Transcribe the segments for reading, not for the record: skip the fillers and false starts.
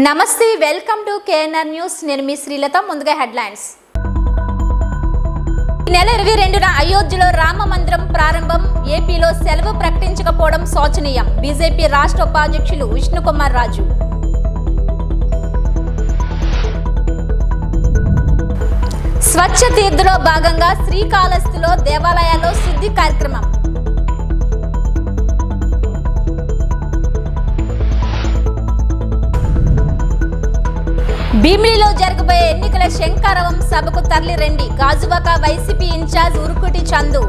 నమస్తే welcome to KNR news నేను మీ శ్రీలత ముందుగా హెడ్లైన్స్ ఈ నెల 22న అయోధ్యలో రామ మందిరం ప్రారంభం ఏపీలో సెలవు ప్రకటించకపోవడం శోచనీయం బీజేపీ రాష్ట్ర ఉపాధ్యక్షులు విష్ణుకుమార్ రాజు స్వచ్ఛ తీర్థలో భాగంగా శ్రీకాళహస్తిలో దేవాలయాల్లో శుద్ధి కార్యక్రమం భీమిలిలో జరగబోయే ఎన్నికల శంఖారవం సభకు తరలిరండి గాజువాక వైసీపీ ఇన్ఛార్జ్ ఉరుకుటి చందు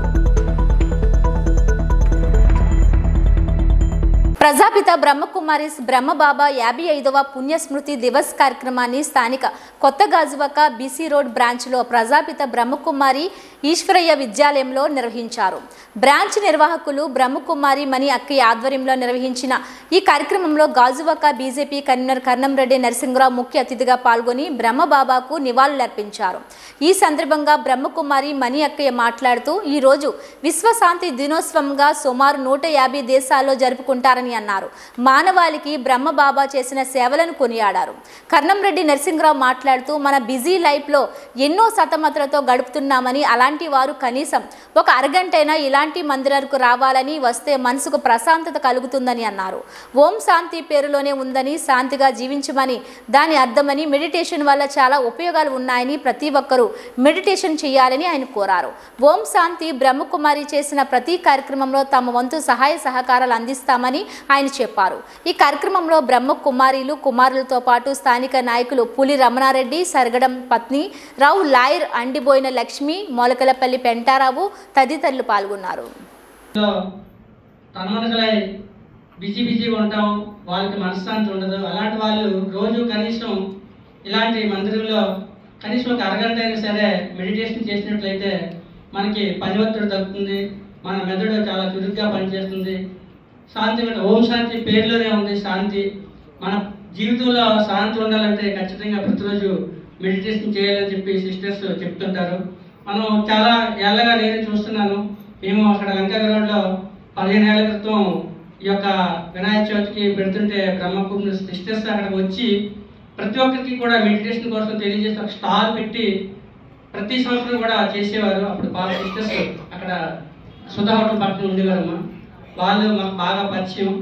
ప్రజాపిత బ్రహ్మకుమారిస్ బ్రహ్మబాబా 55వ పుణ్యస్మృతి దివస్ కార్యక్రమాన్ని స్థానిక కొత్త గాజువాక బీసీ రోడ్ బ్రాంచ్లో ప్రజాపిత బ్రహ్మకుమారి ఈశ్వరయ్య విద్యాలయంలో నిర్వహించారు. బ్రాంచ్ నిర్వాహకులు బ్రహ్మకుమారి మణి అక్కయ్య ఆధ్వర్యంలో నిర్వహించిన ఈ కార్యక్రమంలో గాజువాక బీజేపీ కన్వీనర్ కర్ణంరెడ్డి నరసింహరావు ముఖ్య అతిథిగా పాల్గొని బ్రహ్మబాబాకు నివాళులర్పించారు. ఈ సందర్భంగా బ్రహ్మకుమారి మణి అక్కయ్య మాట్లాడుతూ ఈరోజు విశ్వశాంతి దినోత్సవంగా సుమారు 150 దేశాల్లో జరుపుకుంటారని అన్నారు. మానవాళికి బ్రహ్మబాబా చేసిన సేవలను కొనియాడారు. కర్ణంరెడ్డి నరసింహరావు మాట్లాడుతూ మన బిజీ లైఫ్లో ఎన్నో సతమతలతో గడుపుతున్నామని అలాంటి వారు కనీసం ఒక అరగంటైనా ఇలాంటి మందిరాలకు రావాలని వస్తే మనసుకు ప్రశాంతత కలుగుతుందని అన్నారు. ఓం శాంతి పేరులోనే ఉందని శాంతిగా జీవించమని దాని అర్థమని మెడిటేషన్ వల్ల చాలా ఉపయోగాలు ఉన్నాయని ప్రతి ఒక్కరూ మెడిటేషన్ చేయాలని ఆయన కోరారు. ఓం శాంతి బ్రహ్మకుమారి చేసిన ప్రతి కార్యక్రమంలో తమ వంతు సహాయ సహకారాలు అందిస్తామని ఆయన చెప్పారు. ఈ కార్యక్రమంలో బ్రహ్మకుమారీలు కుమారులతో పాటు స్థానిక నాయకులు పులి రమణారెడ్డి సరగడం పత్ని రావు లాయర్ అండిబోయిన లక్ష్మి మొలకలపల్లి పెంటారావు తదితరులు పాల్గొన్నారు. బిజీగా ఉంటాం, వాళ్ళకి మనశ్శాంతి ఉండదు. అలాంటి వాళ్ళు రోజు కనీసం ఇలాంటి మందిరంలో కనీసం ఒక అరగంట అయినా సరే మెడిటేషన్ చేసినట్లయితే మనకి పని ఒత్తిడి తగ్గుతుంది, మన మెదడు చాలా చురుగ్గా పనిచేస్తుంది. శాంతి ఓం శాంతి పేరులోనే ఉంది శాంతి. మన జీవితంలో శాంతి ఉండాలంటే ఖచ్చితంగా ప్రతిరోజు మెడిటేషన్ చేయాలని చెప్పి సిస్టర్స్ చెప్తుంటారు. మనం చాలా ఏళ్ళగా నేను చూస్తున్నాను. మేము అక్కడ వెంకటగరలో 15 ఏళ్ల క్రితం ఈ యొక్క వినాయక చవితికి పెడుతుంటే బ్రహ్మకుమారి సిస్టర్స్ అక్కడికి వచ్చి ప్రతి ఒక్కరికి కూడా మెడిటేషన్ కోసం తెలియజేసి ఒక స్టాల్ పెట్టి ప్రతి సంవత్సరం కూడా చేసేవారు. అప్పుడు బాగా సిస్టర్స్ అక్కడ సుధా హోటల్ పక్కన ఉండేవారమ్మా. వాళ్ళు మాకు బాగా పరిచయం.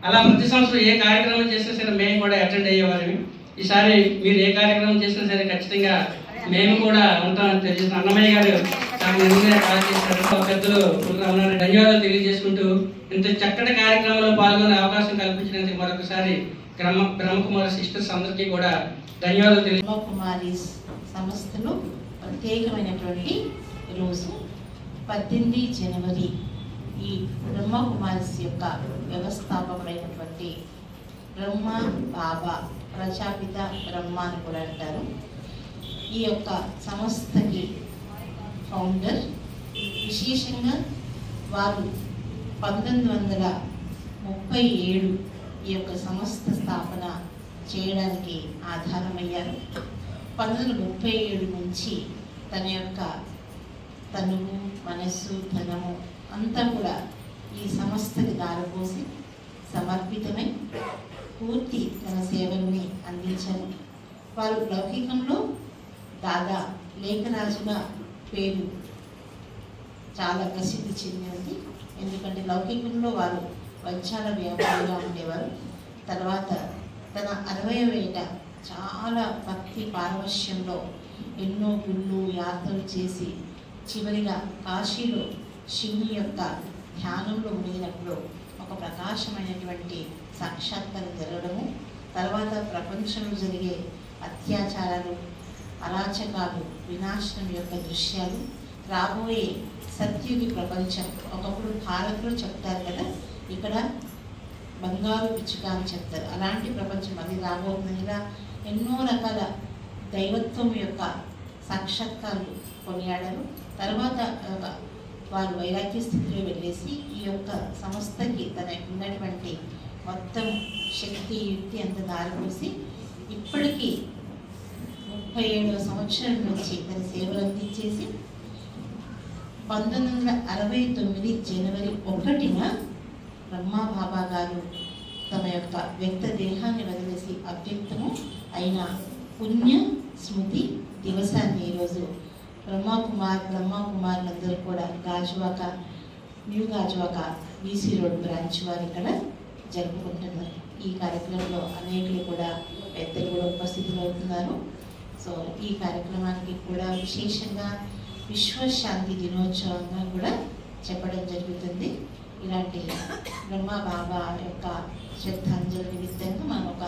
అలా ప్రతి సంవత్సరం ఏ కార్యక్రమం చేసినా సరే మేము కూడా అటెండ్ అయ్యేవారిని. ఈసారి మీరు ఏ కార్యక్రమం చేసినా సరే ఖచ్చితంగా మేము కూడా ఉంటామని తెలియజేసిన అన్నమయ్య గారు చాలా నిజంగా కాల్ చేశారు. పెద్దలు ధన్యవాదాలు తెలియజేసుకుంటూ ఇంత చక్కటి కార్యక్రమంలో పాల్గొనే అవకాశం కల్పించినందుకు మరొకసారి బ్రహ్మకుమారి సిస్టర్స్ అందరికీ కూడా ధన్యవాదాలు తెలియజేస్తాను. బ్రహ్మకుమారి సంస్థలు ప్రత్యేకమైనటువంటి రోజు 18 జనవరి ఈ బ్రహ్మకుమారి యొక్క వ్యవస్థాపకుడైనటువంటి బ్రహ్మ బాబా ప్రజాపిత బ్రహ్మ అని కూడా అంటారు. ఈ యొక్క సంస్థకి ఫౌండర్. విశేషంగా వారు 1937 ఈ యొక్క సంస్థ స్థాపన చేయడానికి ఆధారమయ్యారు. 1937 నుంచి తన యొక్క తనువు మనస్సు ధనము అంతా కూడా ఈ సంస్థకి దారపోసి సమర్పితమై పూర్తి తన సేవల్ని అందించారు. వారు లౌకికంలో దాదా లేఖరాజుగా పేరు చాలా ప్రసిద్ధి చెందింది. ఎందుకంటే లౌకికంలో వారు వైద్యాల వ్యాపారిగా ఉండేవారు. తర్వాత తన 60వ ఏట చాలా భక్తి పారవశ్యంలో ఎన్నో గుళ్ళు యాత్రలు చేసి చివరిగా కాశీలో శివుని యొక్క ధ్యానంలో మునిగినప్పుడు ఒక ప్రకాశమైనటువంటి సాక్షాత్కారం జరగడము, తర్వాత ప్రపంచంలో జరిగే అత్యాచారాలు అరాచకాలు వినాశనం యొక్క దృశ్యాలు, రాబోయే సత్యుగి ప్రపంచం. ఒకప్పుడు భారత్లో చెప్తారు కదా, ఇక్కడ బంగారు పిచ్చుక అని చెప్తారు. అలాంటి ప్రపంచం అది రాబోతుంది. ఇలా ఎన్నో రకాల దైవత్వం యొక్క సాక్షాత్కారాలు కొనియాడారు. తర్వాత వారు వైరాగ్య స్థితిలో వెళ్ళేసి ఈ యొక్క సంస్థకి తన ఉన్నటువంటి మొత్తం శక్తి యుక్తి అంత దారిపోసి ఇప్పటికీ 37వ సంవత్సరం నుంచి తన సేవలు అందించేసి 1969 జనవరి 1న బ్రహ్మబాబా గారు తమ యొక్క వ్యక్త దేహాన్ని వదిలేసి అవ్యక్తము అయిన పుణ్య స్మృతి దివసాన్ని ఈరోజు బ్రహ్మకుమారులందరూ కూడా Gajuwaka new Gajuwaka BC road branch వారు ఇక్కడ జరుపుకుంటున్నారు. ఈ కార్యక్రమంలో అనేకులు కూడా పెద్దలు కూడా ఉపస్థితులు అవుతున్నారు. సో ఈ కార్యక్రమానికి కూడా విశేషంగా విశ్వశాంతి దినోత్సవంగా కూడా చెప్పడం జరుగుతుంది. ఇలాంటి బ్రహ్మ బాబా యొక్క శ్రద్ధాంజలి నిమిత్తంగా మనం ఒక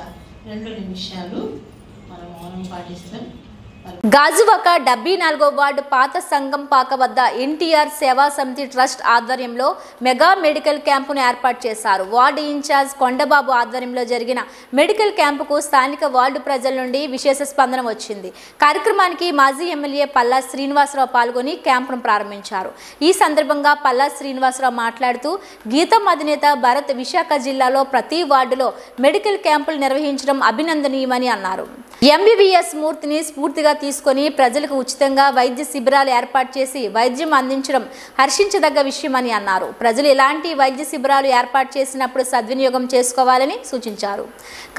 2 నిమిషాలు మనం మౌనం పాటిస్తాం. గాజువాక 74వ వార్డు పాత సంగంపాక వద్ద ఎన్టీఆర్ సేవా సమితి ట్రస్ట్ ఆధ్వర్యంలో మెగా మెడికల్ క్యాంపును ఏర్పాటు చేశారు. వార్డు ఇన్ఛార్జ్ కొండబాబు ఆధ్వర్యంలో జరిగిన మెడికల్ క్యాంపుకు స్థానిక వార్డు ప్రజల నుండి విశేష స్పందన వచ్చింది. కార్యక్రమానికి మాజీ ఎమ్మెల్యే పల్లా శ్రీనివాసరావు పాల్గొని క్యాంపును ప్రారంభించారు. ఈ సందర్భంగా పల్లా శ్రీనివాసరావు మాట్లాడుతూ గీతం అధినేత భరత్ విశాఖ జిల్లాలో ప్రతి వార్డులో మెడికల్ క్యాంపులు నిర్వహించడం అభినందనీయమని అన్నారు. ఎంబీబీఎస్ మూర్తిని స్ఫూర్తిగా తీసుకొని ప్రజలకు ఉచితంగా వైద్య శిబిరాలు ఏర్పాటు చేసి వైద్యం అందించడం హర్షించదగ్గ విషయమని అన్నారు. ప్రజలు ఇలాంటి వైద్య శిబిరాలు ఏర్పాటు చేసినప్పుడు సద్వినియోగం చేసుకోవాలని సూచించారు.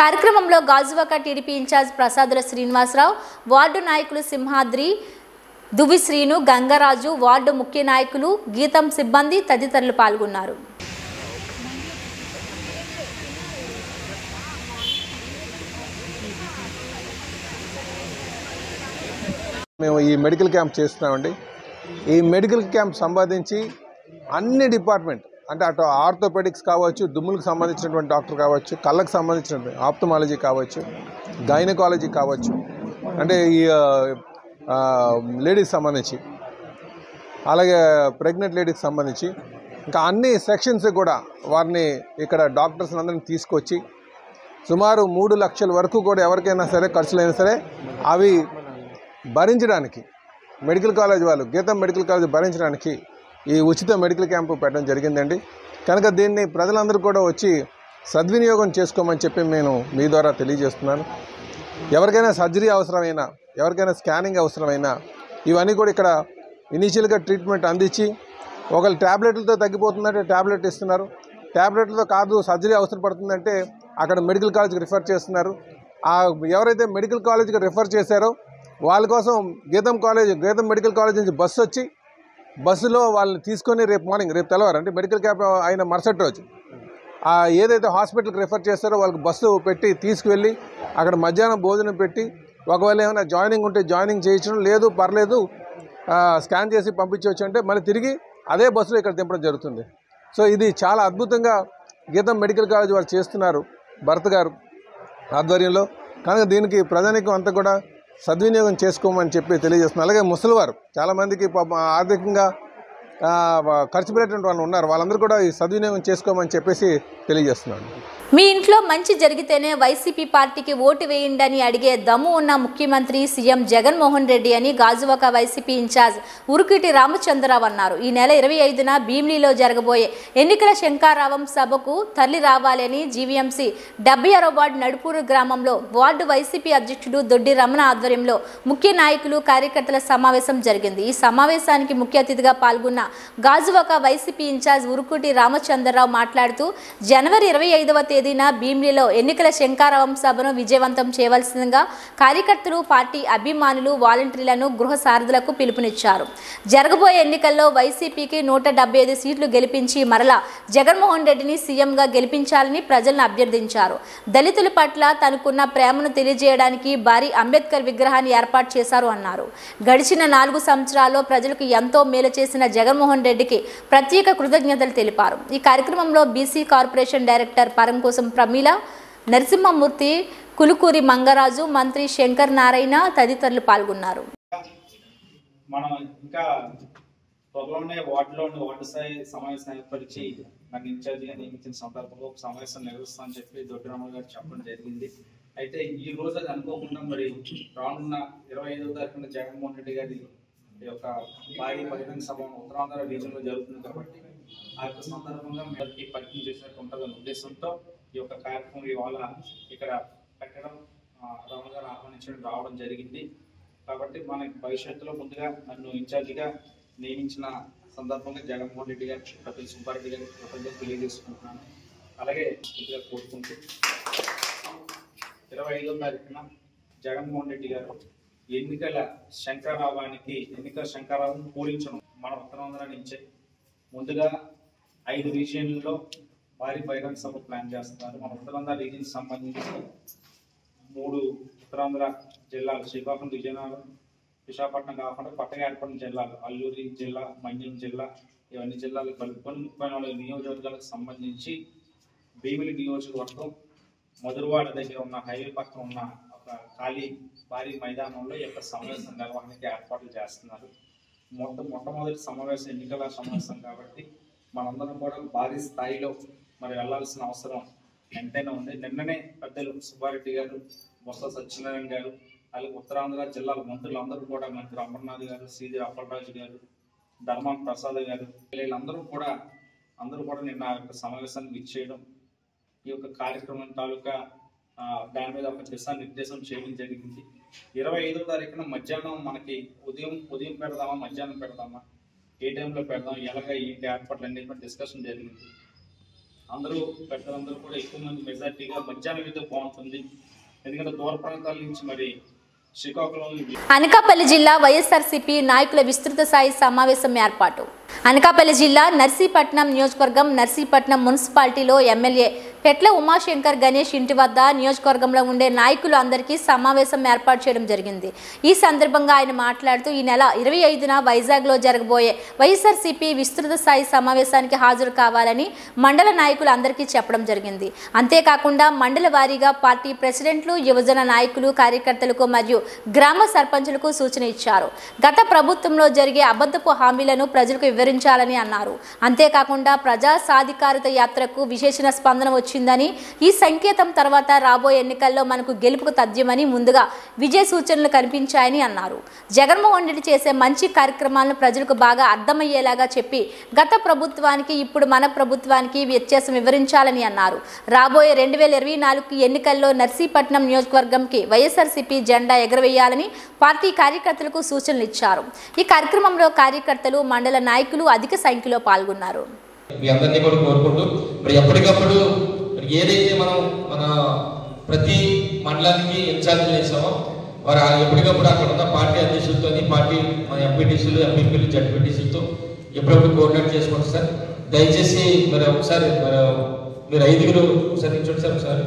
కార్యక్రమంలో Gajuwaka TDP incharge Prasadula Srinivasarao, ward నాయకులు సింహాద్రి, దువి శ్రీను, గంగరాజు, వార్డు ముఖ్య నాయకులు, గీతం సిబ్బంది తదితరులు పాల్గొన్నారు. మేము ఈ మెడికల్ క్యాంప్ చేస్తున్నామండి. ఈ మెడికల్ క్యాంప్ సంబంధించి అన్ని డిపార్ట్మెంట్ అంటే అటు ఆర్థోపెడిక్స్ కావచ్చు, దుమ్ములకు సంబంధించినటువంటి డాక్టర్ కావచ్చు, కళ్ళకు సంబంధించినటువంటి ఆప్థమాలజీ కావచ్చు, గైనకాలజీ కావచ్చు, అంటే ఈ లేడీస్ సంబంధించి, అలాగే ప్రెగ్నెంట్ లేడీకి సంబంధించి ఇంకా అన్ని సెక్షన్స్ కూడా వారిని ఇక్కడ డాక్టర్స్ అందరిని తీసుకొచ్చి సుమారు 3 లక్షల వరకు కూడా ఎవరికైనా సరే ఖర్చులైనా సరే అవి భరించడానికి మెడికల్ కాలేజ్ వాళ్ళు గీతం మెడికల్ కాలేజ్ భరించడానికి ఈ ఉచిత మెడికల్ క్యాంపు పెట్టడం జరిగిందండి. కనుక దీన్ని ప్రజలందరూ కూడా వచ్చి సద్వినియోగం చేసుకోమని చెప్పి నేను మీ ద్వారా తెలియజేస్తున్నాను. ఎవరికైనా సర్జరీ అవసరమైనా, ఎవరికైనా స్కానింగ్ అవసరమైనా ఇవన్నీ కూడా ఇక్కడ ఇనీషియల్గా ట్రీట్మెంట్ అందించి ఒకళ్ళు ట్యాబ్లెట్లతో తగ్గిపోతుందంటే ట్యాబ్లెట్ ఇస్తున్నారు, ట్యాబ్లెట్లతో కాదు సర్జరీ అవసరం పడుతుందంటే అక్కడ మెడికల్ కాలేజ్కి రిఫర్ చేస్తున్నారు. ఎవరైతే మెడికల్ కాలేజ్కి రిఫర్ చేశారో వాళ్ళ కోసం గీతం మెడికల్ కాలేజ్ నుంచి బస్సు వచ్చి బస్సులో వాళ్ళని తీసుకొని రేపు మార్నింగ్, రేపు తెల్లవారు అంటే మెడికల్ క్యాంప్ అయిన మరుసటి రోజు ఏదైతే హాస్పిటల్కి రిఫర్ చేస్తారో వాళ్ళకి బస్సు పెట్టి తీసుకువెళ్ళి అక్కడ మధ్యాహ్నం భోజనం పెట్టి ఒకవేళ ఏమైనా జాయినింగ్ ఉంటే జాయినింగ్ చేయించడం, లేదు పర్లేదు స్కాన్ చేసి పంపించవచ్చు అంటే మళ్ళీ తిరిగి అదే బస్సులో ఇక్కడ దింపడం జరుగుతుంది. సో ఇది చాలా అద్భుతంగా గీతం మెడికల్ కాలేజ్ వాళ్ళు చేస్తున్నారు భరత్ గారు ఆధ్వర్యంలో. కనుక దీనికి ప్రజానికం అంతా కూడా సద్వినియోగం చేసుకోమని చెప్పి తెలియజేస్తున్నారు. అలాగే ముసలివారు చాలామందికి ఆర్థికంగా ఖర్చు పెట్టేటువంటి వాళ్ళు ఉన్నారు, వాళ్ళందరూ కూడా ఈ సద్వినియోగం చేసుకోమని చెప్పేసి తెలియజేస్తున్నాను. మీ ఇంట్లో మంచి జరిగితేనే వైసీపీ పార్టీకి ఓటు వేయండి అని అడిగే దమ్ము ఉన్న ముఖ్యమంత్రి సీఎం జగన్మోహన్ రెడ్డి అని గాజువాక వైసీపీ ఇన్ఛార్జ్ ఉరుకిటి రామచంద్రరావు అన్నారు. ఈ నెల 25న భీమిలిలో జరగబోయే ఎన్నికల శంఖారావం సభకు తరలి రావాలని జీవీఎంసీ 76వ వార్డు నడుపూరు గ్రామంలో వార్డు వైసీపీ అధ్యక్షుడు దొడ్డి రమణ ఆధ్వర్యంలో ముఖ్య నాయకులు కార్యకర్తల సమావేశం జరిగింది. ఈ సమావేశానికి ముఖ్య అతిథిగా పాల్గొన్న గాజువాక వైసీపీ ఇన్ఛార్జ్ ఉరుకుటి రామచంద్రరావు మాట్లాడుతూ జనవరి 25వ తేదీన భీమిలిలో ఎన్నికల శంఖారావం సభను విజయవంతం చేయవలసిందిగా కార్యకర్తలు, పార్టీ అభిమానులు, వాలంటీర్లను, గృహ సారథులకు పిలుపునిచ్చారు. జరగబోయే ఎన్నికల్లో వైసీపీకి 175 సీట్లు గెలిపించి మరలా జగన్మోహన్ రెడ్డిని సీఎంగా గెలిపించాలని ప్రజలను అభ్యర్థించారు. దళితుల పట్ల తనకున్న ప్రేమను తెలియజేయడానికి భారీ అంబేద్కర్ విగ్రహాన్ని ఏర్పాటు చేశారు అన్నారు. గడిచిన 4 సంవత్సరాల్లో ప్రజలకు ఎంతో మేలు చేసిన జగన్మోహన్ రెడ్డికి ప్రత్యేక కృతజ్ఞతలు తెలిపారు. ఈ కార్యక్రమంలో బీసీ కార్పొరేషన్ డైరెక్టర్ పరంకోసం ప్రమీల, నరసింహమూర్తి, కులుకూరి మంగరాజు, మంత్రి శంకర్ నారాయణ తదితరులు పాల్గొన్నారు. మనం ఇంకా త్వరలోనే వార్డు స్థాయి సమావేశం ఏర్పరిచి నన్ను ఇన్ఛార్జిగా నియమించిన సందర్భంలో ఒక సమావేశం నిర్వహిస్తామని చెప్పి దొడ్డి రామ గారు చెప్పడం జరిగింది. అయితే ఈ రోజు అది అనుకోకుండా మరి రానున్న 25వ తారీఖున జగన్మోహన్ రెడ్డి గారి యొక్క భారీ బహిరంగ సభ ఉత్తరాంధ్ర రీజన్లో జరుగుతుంది కాబట్టి ఆ యొక్క సందర్భంగా మేరకి పరిచయం చేసినట్టు ఉంటుందన్న ఉద్దేశంతో ఈ యొక్క కార్యక్రమం ఇవాళ ఇక్కడ పెట్టడం, రామన్ గారు ఆహ్వానించడం రావడం జరిగింది. కాబట్టి మన భవిష్యత్తులో ముందుగా నన్ను ఇన్ఛార్జిగా నియమించిన సందర్భంగా జగన్మోహన్ రెడ్డి గారి, కపిల్ సుబ్బారెడ్డి గారి కృతజ్ఞతలు తెలియజేసుకుంటున్నాను. అలాగే కోరుకుంటూ 25వ తారీఖున జగన్మోహన్ రెడ్డి గారు ఎన్నికల శంకరారావుని పూరించడం మన ఉత్తరాంధ్ర నుంచే ముందుగా 5 రీజియన్లలో భారీ బహిరంగ సభ ప్లాన్ చేస్తున్నారు. మన ఉత్తరాంధ్ర రీజియన్కి సంబంధించి 3 ఉత్తరాంధ్ర జిల్లాలు శ్రీకాకుళం, విజయనగరం, విశాఖపట్నం కాకుండా కొత్తగా ఏర్పడిన జిల్లాలు అల్లూరి జిల్లా, మన్యం జిల్లా, ఇవన్నీ జిల్లాలు కలుపుకొని 34 నియోజకవర్గాలకు సంబంధించి భీమిలి నియోజకవర్గం మధురవాడ దగ్గర ఉన్న హైవే పక్కన ఉన్న ఒక ఖాళీ భారీ మైదానంలో ఈ యొక్క సమావేశం నిర్వహణకి ఏర్పాట్లు చేస్తున్నారు. మొట్టమొదటి సమావేశం ఎన్నికల సమావేశం కాబట్టి మనందరం కూడా భారీ స్థాయిలో మరి వెళ్లాల్సిన అవసరం ఎంతైనా ఉంది. నిన్ననే పెద్దలు సుబ్బారెడ్డి గారు, బొత్స సత్యనారాయణ గారు, అలాగే ఉత్తరాంధ్ర జిల్లాల మంత్రులు అందరూ కూడా మంత్రి అమర్నాథ్ గారు, శ్రీధర్ అప్పలరాజు గారు, ధర్మాన ప్రసాద్ గారు, వీళ్ళందరూ కూడా నిన్న ఆ యొక్క సమావేశానికి ఇచ్చేయడం, ఈ యొక్క కార్యక్రమం తాలూకా దాని మీద ఒక దిశానిర్దేశం చేయడం జరిగింది. 25వ తారీఖున మధ్యాహ్నం మనకి ఉదయం పెడదామా, మధ్యాహ్నం పెడదామా, ఏ టైంలో పెడదాం, ఎలాగ ఏంటి ఏర్పాట్లు అన్ని డిస్కషన్ జరిగింది. పెద్దలందరూ కూడా ఎక్కువ మంది మెజార్టీగా మధ్యాహ్నం అయితే బాగుంటుంది. ఎందుకంటే దూర ప్రాంతాల నుంచి మరి శ్రీకాకుళం, అనకాపల్లి జిల్లా వైఎస్ఆర్సీపీ నాయకుల విస్తృత స్థాయి సమావేశం ఏర్పాటు. అనకాపల్లి జిల్లా నర్సీపట్నం నియోజకవర్గం నర్సీపట్నం మున్సిపాలిటీలో ఎమ్మెల్యే పెట్ల ఉమాశంకర్ గణేష్ ఇంటి వద్ద నియోజకవర్గంలో ఉండే నాయకులు అందరికీ సమావేశం ఏర్పాటు చేయడం జరిగింది. ఈ సందర్భంగా ఆయన మాట్లాడుతూ ఈ నెల 25న వైజాగ్లో జరగబోయే వైఎస్ఆర్సీపీ విస్తృత స్థాయి సమావేశానికి హాజరు కావాలని మండల నాయకులు అందరికీ చెప్పడం జరిగింది. అంతేకాకుండా మండల వారీగా పార్టీ ప్రెసిడెంట్లు, యువజన నాయకులు, కార్యకర్తలకు మరియు గ్రామ సర్పంచులకు సూచన ఇచ్చారు. గత ప్రభుత్వంలో జరిగే అబద్ధపు హామీలను ప్రజలకు వివరించాలని అన్నారు. అంతేకాకుండా ప్రజా సాధికారత యాత్రకు విశేష స్పందన వచ్చిందని, ఈ సంకేతం తర్వాత రాబోయే ఎన్నికల్లో మనకు గెలుపుకు తథ్యమని ముందుగా విజయ సూచనలు కనిపించాయని అన్నారు. జగన్మోహన్ రెడ్డి చేసే మంచి కార్యక్రమాలను ప్రజలకు బాగా అర్థమయ్యేలాగా చెప్పి గత ప్రభుత్వానికి ఇప్పుడు మన ప్రభుత్వానికి వ్యత్యాసం వివరించాలని అన్నారు. రాబోయే 2024 ఎన్నికల్లో నర్సీపట్నం నియోజకవర్గంకి వైఎస్ఆర్సీపీ జెండా ఎగరవేయాలని పార్టీ కార్యకర్తలకు సూచనలు ఇచ్చారు. ఈ కార్యక్రమంలో కార్యకర్తలు, మండల నాయకులు అధిక సంఖ్యలో పాల్గొన్నారు. మీ అందరినీ కూడా కోరుకుంటూ మరి ఎప్పటికప్పుడు ఏదైతే మన ప్రతి మండలానికి ఇన్ఛార్జీలు చేసామో వారు ఎప్పటికప్పుడు అక్కడ ఉన్న పార్టీ అధ్యక్షులతో, పార్టీ మన ఎంపీటీసీలు, ఎంపీపీలు, జడ్పీటీసీలతో ఎప్పుడప్పుడు కోఆర్డినేట్ చేసుకోండి సార్. దయచేసి మరి ఒకసారి మీరు 5 ఒకసారి నిల్చోండి సార్. ఒకసారి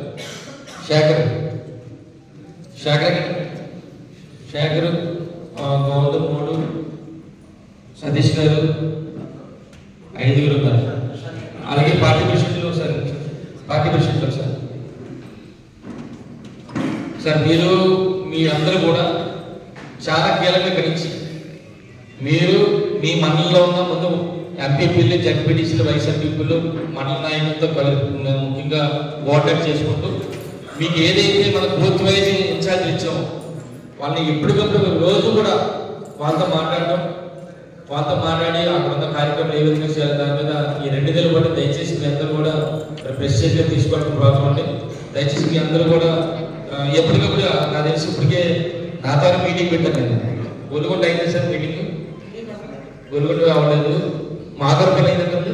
శేఖర్ గౌతమ్, 3 సతీష్ గారు, 5 ఉన్నారు. అలాగే పార్టీ ప్రెసిడెంట్లు సార్, మీ అందరూ కూడా చాలా కీలకంగా గణించి మీరు మీ మండలంలో ఉన్న ముందు ఎంపీపీలు, జడ్పీటీసీలు, వైస్ ఎంపీపీలు, మండల నాయకులతో ముఖ్యంగా కోఆర్డినేట్ చేసుకుంటూ మీకు ఏదైతే మన బూత్ వైజ్ ఇన్ఛార్జ్ ఇచ్చామో వాళ్ళని ఎప్పటికప్పుడు రోజు కూడా వాళ్ళతో మాట్లాడి అక్కడ ఉన్న కార్యక్రమం ఏ విధంగా చేయాలి దాని మీద ఈ 2 నెలల పాటు దయచేసి మీ అందరూ కూడా ప్రెసిడెంట్గా తీసుకోవడం ప్రాబ్లం అండి. దయచేసి మీ అందరూ కూడా ఎప్పటికప్పుడు నాకు తెలిసి ఇప్పటికే నా ద్వారా మీటింగ్ పెట్టాను. నేను గొల్లుగొండ అయింది సార్ మీటింగ్, గొల్లుగొండ అవ్వలేదు, మాగర్పల్లి అయిందండి,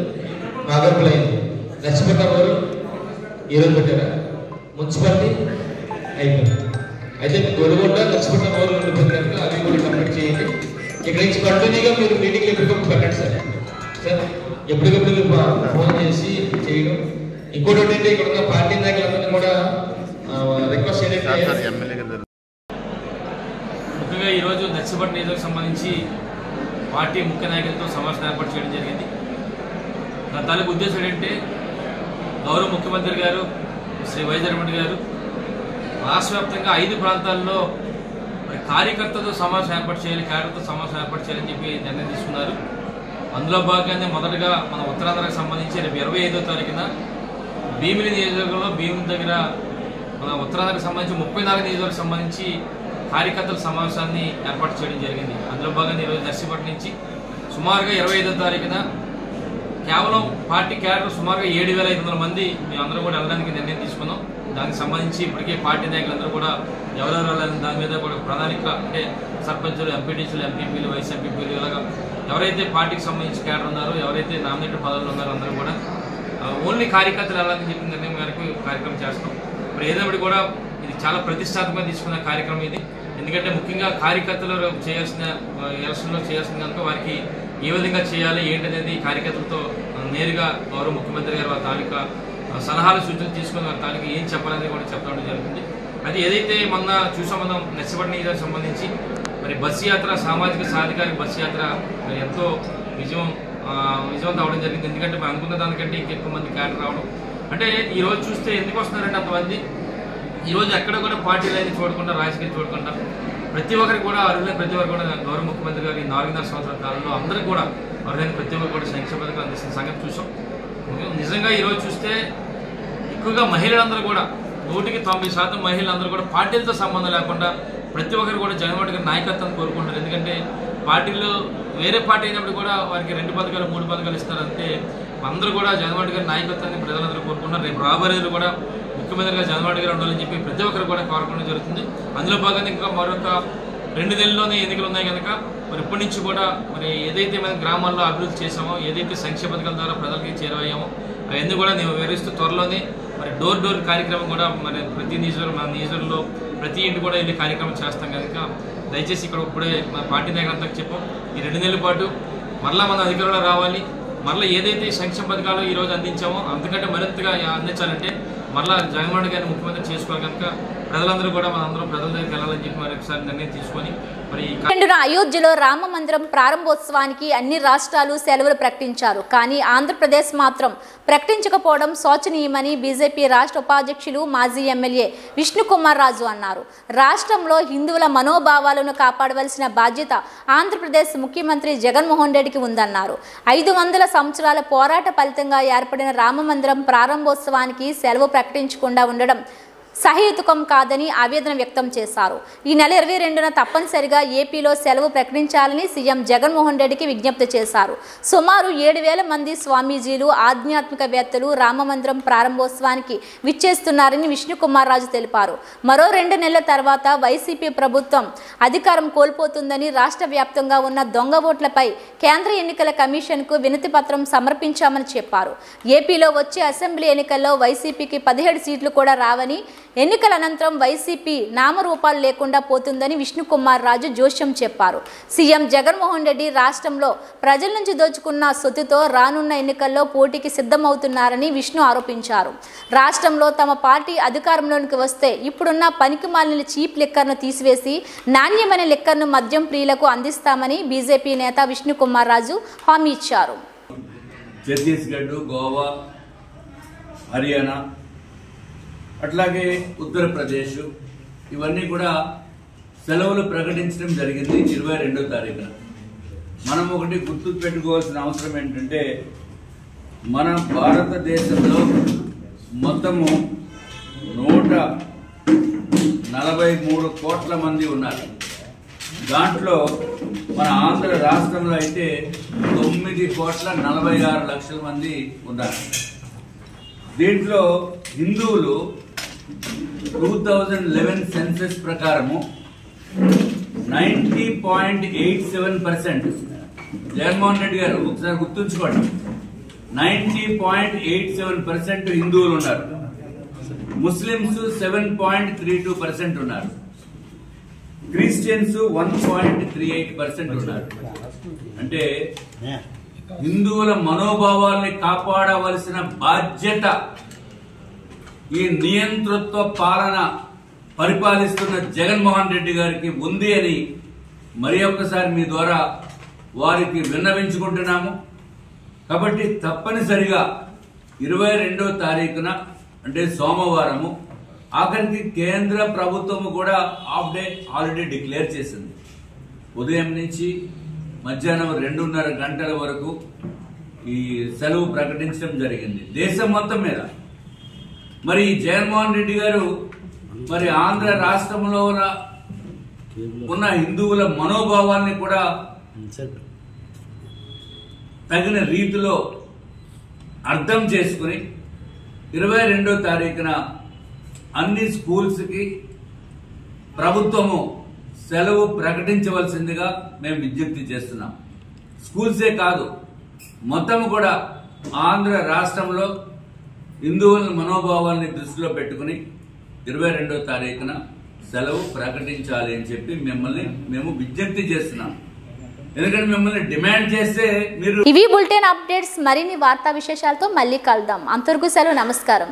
మాగర్పల్లి అయింది. నర్సిపట్నం వారు ఈరోజు పెట్టారా, మున్సిపాలిటీ అయిపోయింది. అయితే గొల్లుగొండ, నర్సిపట్నం వారు కనుక అవి కూడా కంప్లీట్ చేయండి. ఇక్కడ నుంచి కంటిన్యూగా మీరు మీటింగ్లు ఎప్పటికప్పుడు పెట్టండి సార్. ఎప్పటికప్పుడు మీరు ఫోన్ చేసి చేయడం. ఇంకోటి ఏంటంటే ఇక్కడ ఉన్న పార్టీ నాయకులందరినీ కూడా రిక్వెస్ట్ ఏంటంటే ముఖ్యంగా ఈరోజు నర్సీపట్నం నియోజకవర్గం సంబంధించి పార్టీ ముఖ్య నాయకులతో సమావేశం ఏర్పాటు చేయడం జరిగింది. దాని తాలూకు ఉద్దేశం ఏంటంటే గౌరవ ముఖ్యమంత్రి గారు శ్రీ వైఎస్ రెడ్డి గారు రాష్ట్ర వ్యాప్తంగా 5 ప్రాంతాల్లో మరి కార్యకర్తలతో సమావేశం ఏర్పాటు చేయాలి, క్యాడర్తో సమావేశం ఏర్పాటు చేయాలని చెప్పి నిర్ణయం తీసుకున్నారు. అందులో భాగంగానే మొదటగా మన ఉత్తరాంధ్రకు సంబంధించి రేపు 25వ తారీఖున భీమిలి నియోజకవర్గంలో భీమిలి దగ్గర మన ఉత్తరాంధ్రకు సంబంధించి 34 నియోజకవర్గం సంబంధించి కార్యకర్తల సమావేశాన్ని ఏర్పాటు చేయడం జరిగింది. అందులో భాగంగా ఈరోజు నర్సీపట్నం నుంచి సుమారుగా 25వ తారీఖున కేవలం పార్టీ క్యాడర్ సుమారుగా 7,500 మంది మేమందరూ కూడా వెళ్ళడానికి నిర్ణయం తీసుకున్నాం. దానికి సంబంధించి ఇప్పటికే పార్టీ నాయకులందరూ కూడా ఎవరెవరు వెళ్ళాలని దాని మీద కూడా ప్రణాళిక, అంటే సర్పంచులు, ఎంపీటీసీలు, ఎంపీపీలు, వైస్ ఎంపీపీలు, ఇలాగా ఎవరైతే పార్టీకి సంబంధించి క్యాడర్ ఉన్నారో, ఎవరైతే నామినేటెడ్ పదవులు ఉన్నారో అందరూ కూడా ఓన్లీ కార్యకర్తలు వెళ్ళాలని చెప్పిన నిర్ణయం మేరకు కార్యక్రమం చేస్తాం. మరి ఏదైనా కూడా ఇది చాలా ప్రతిష్టాత్మకంగా తీసుకున్న కార్యక్రమం ఇది. ఎందుకంటే ముఖ్యంగా కార్యకర్తలు చేయాల్సిన ఎలక్షన్లో చేయాల్సిన కనుక వారికి ఏ విధంగా చేయాలి ఏంటనేది కార్యకర్తలతో నేరుగా గౌరవ ముఖ్యమంత్రి గారు వారి తాలూకా సలహాలు సూచనలు తీసుకుని వారి తాలూకా ఏం చెప్పాలనేది కూడా చెప్పడం జరుగుతుంది. అది ఏదైతే మొన్న చూసాం మనం నర్సిపట్నం నియోజకవర్గానికి సంబంధించి మరి బస్సు యాత్ర, సామాజిక సాధికారిక బస్సు యాత్ర మరి ఎంతో విజయవంతం అవడం జరిగింది. ఎందుకంటే మనం అనుకున్న దానికంటే ఇంకెక్కువ మంది క్యాడర్ రావడం. అంటే ఈరోజు చూస్తే ఎందుకు వస్తున్నారంటే అంతమంది ఈరోజు ఎక్కడ కూడా పార్టీలు అనేది చూడకుండా, రాజకీయాలు చూడకుండా ప్రతి ఒక్కరికి కూడా అర్హులైన ప్రతి ఒక్కరు కూడా గౌరవ ముఖ్యమంత్రి గారు ఈ 4.5 సంవత్సరాల కాలంలో అందరూ కూడా అర్హులైన ప్రతి ఒక్కరు కూడా సంక్షేమ పథకాలు అందిస్తున్న సంగతి చూసాం. నిజంగా ఈరోజు చూస్తే ఎక్కువగా మహిళలందరూ కూడా 100% మహిళలందరూ కూడా పార్టీలతో సంబంధం లేకుండా ప్రతి ఒక్కరు కూడా జగన్మోహన్ గారి నాయకత్వాన్ని కోరుకుంటారు. ఎందుకంటే పార్టీలు వేరే పార్టీ అయినప్పుడు కూడా వారికి 2 పథకాలు 3 పథకాలు ఇస్తారంటే అందరూ కూడా జగన్మోహన్ గారి నాయకత్వాన్ని ప్రజలందరూ కోరుకుంటున్నారు. రేపు రాబోయేది కూడా ముఖ్యమంత్రిగా జగన్మోహన్ గారు ఉండాలని చెప్పి ప్రతి ఒక్కరు కూడా కోరుకోవడం జరుగుతుంది. అందులో భాగంగా ఇంకా మరొక 2 నెలల్లోనే ఎన్నికలు ఉన్నాయి కనుక మరి ఇప్పటి నుంచి కూడా మరి ఏదైతే మనం గ్రామాల్లో అభివృద్ధి చేసామో, ఏదైతే సంక్షేమ పథకాల ద్వారా ప్రజలకి చేరవయ్యామో అవన్నీ కూడా నేను వివరిస్తూ త్వరలోనే మరి డోర్ డోర్ కార్యక్రమం కూడా మరి ప్రతి నియోజకవర్గంలో ప్రతి ఇంటి కూడా వెళ్ళి కార్యక్రమం చేస్తాం కనుక దయచేసి ఇక్కడ ఇప్పుడే మన పార్టీ నాయకులంతా చెప్పాం, ఈ 2 నెలల పాటు మరలా మన అధికారంలో రావాలి. మరలా ఏదైతే సంక్షేమ పథకాలు ఈరోజు అందించామో అంతకంటే మరింతగా అందించాలంటే మరలా జగన్మోహన్ గారిని ముఖ్యమంత్రి చేసుకోవాలి కనుక ప్రజలందరూ కూడా మనందరం ప్రజల దగ్గరికి వెళ్ళాలని చెప్పి మరొకసారి నిర్ణయం తీసుకొని మరి అయోధ్యలో రామ మందిరం ప్రారంభోత్సవానికి అన్ని రాష్ట్రాలు సెలవులు ప్రకటించారు. కానీ ఆంధ్రప్రదేశ్ మాత్రం ప్రకటించకపోవడం శోచనీయమని బీజేపీ రాష్ట్ర ఉపాధ్యక్షులు మాజీ ఎమ్మెల్యే విష్ణుకుమార్ రాజు అన్నారు. రాష్ట్రంలో హిందువుల మనోభావాలను కాపాడవలసిన బాధ్యత ఆంధ్రప్రదేశ్ ముఖ్యమంత్రి జగన్మోహన్ రెడ్డికి ఉందన్నారు. 500 సంవత్సరాల పోరాట ఫలితంగా ఏర్పడిన రామ మందిరం ప్రారంభోత్సవానికి సెలవు ప్రకటించకుండా ఉండడం సహేతుకం కాదని ఆవేదన వ్యక్తం చేశారు. ఈ నెల 22న తప్పనిసరిగా ఏపీలో సెలవు ప్రకటించాలని సీఎం జగన్మోహన్ రెడ్డికి విజ్ఞప్తి చేశారు. సుమారు 7,000 మంది స్వామీజీలు, ఆధ్యాత్మికవేత్తలు రామమందిరం ప్రారంభోత్సవానికి విచ్చేస్తున్నారని విష్ణుకుమార్ రాజు తెలిపారు. మరో 2 నెలల తర్వాత వైసీపీ ప్రభుత్వం అధికారం కోల్పోతుందని, రాష్ట్ర వ్యాప్తంగా ఉన్న దొంగ ఓట్లపై కేంద్ర ఎన్నికల కమిషన్కు వినతి పత్రం సమర్పించామని చెప్పారు. ఏపీలో వచ్చే అసెంబ్లీ ఎన్నికల్లో వైసీపీకి 17 సీట్లు కూడా రావని, ఎన్నికల అనంతరం వైసీపీ నామరూపాలు లేకుండా పోతుందని విష్ణుకుమార్ రాజు జోష్యం చెప్పారు. సీఎం జగన్మోహన్ రెడ్డి రాష్ట్రంలో ప్రజల నుంచి దోచుకున్న సొత్తుతో రానున్న ఎన్నికల్లో పోటీకి సిద్ధమవుతున్నారని విష్ణు ఆరోపించారు. రాష్ట్రంలో తమ పార్టీ అధికారంలోకి వస్తే ఇప్పుడున్న పనికిమాలిన చీప్ లిక్కర్ను తీసివేసి నాణ్యమైన లిక్కర్ను మద్యం ప్రియులకు అందిస్తామని బీజేపీ నేత విష్ణుకుమార్ రాజు హామీ ఇచ్చారు. ఛత్తీస్గఢ్, గోవా, హర్యానా, అట్లాగే ఉత్తరప్రదేశ్ ఇవన్నీ కూడా సెలవులు ప్రకటించడం జరిగింది 22వ తారీఖున. మనం ఒకటి గుర్తు పెట్టుకోవాల్సిన అవసరం ఏంటంటే మన భారతదేశంలో మొత్తము 143 కోట్ల మంది ఉన్నారు. దాంట్లో మన ఆంధ్ర రాష్ట్రంలో అయితే 9,46,00,000 మంది ఉన్నారు. దీంట్లో హిందువులు 2011 సెన్సస్ ప్రకారము 90.87%. జగన్మోహన్ రెడ్డి గారు ఒకసారి గుర్తుంచుకోండి, 90.87% హిందువులు ఉన్నారు. ముస్లింస్ 7.32% ఉన్నారు. క్రిస్టియన్స్ 1.38% ఉన్నారు. అంటే హిందువుల మనోభావాల్ని కాపాడవలసిన బాధ్యత ఈ నియంతృత్వ పాలన పరిపాలిస్తున్న జగన్మోహన్ రెడ్డి గారికి ఉంది అని మరి ఒక్కసారి మీ ద్వారా వారికి విన్నవించుకుంటున్నాము. కాబట్టి తప్పనిసరిగా 22వ తారీఖున అంటే సోమవారము ఆఖరికి కేంద్ర ప్రభుత్వము కూడా హాఫ్ డే హాలిడే డిక్లేర్ చేసింది. ఉదయం నుంచి మధ్యాహ్నం 2:30 గంటల వరకు ఈ సెలవు ప్రకటించడం జరిగింది దేశం మొత్తం మీద. మరి జగన్మోహన్ రెడ్డి గారు మరి ఆంధ్ర రాష్ట్రంలో ఉన్న హిందువుల మనోభావాల్ని కూడా తగిన రీతిలో అర్థం చేసుకుని 22వ తారీఖున అన్ని స్కూల్స్ కి ప్రభుత్వము సెలవు ప్రకటించవలసిందిగా మేము విజ్ఞప్తి చేస్తున్నాం. స్కూల్సే కాదు మొత్తం కూడా ఆంధ్ర రాష్ట్రంలో హిందువుల మనోభావాల్ని దృష్టిలో పెట్టుకుని 22వ తారీఖున సెలవు ప్రకటించాలి అని చెప్పి మేము విజ్ఞప్తి చేస్తున్నాం. ఎందుకంటే మిమ్మల్ని డిమాండ్ చేస్తే మీరు ఇవి బులెటిన్ అప్డేట్స్. మరిన్ని వార్తా విశేషాలతో మళ్ళీ కలుద్దాం. అంతవరకు సెలవు. నమస్కారం.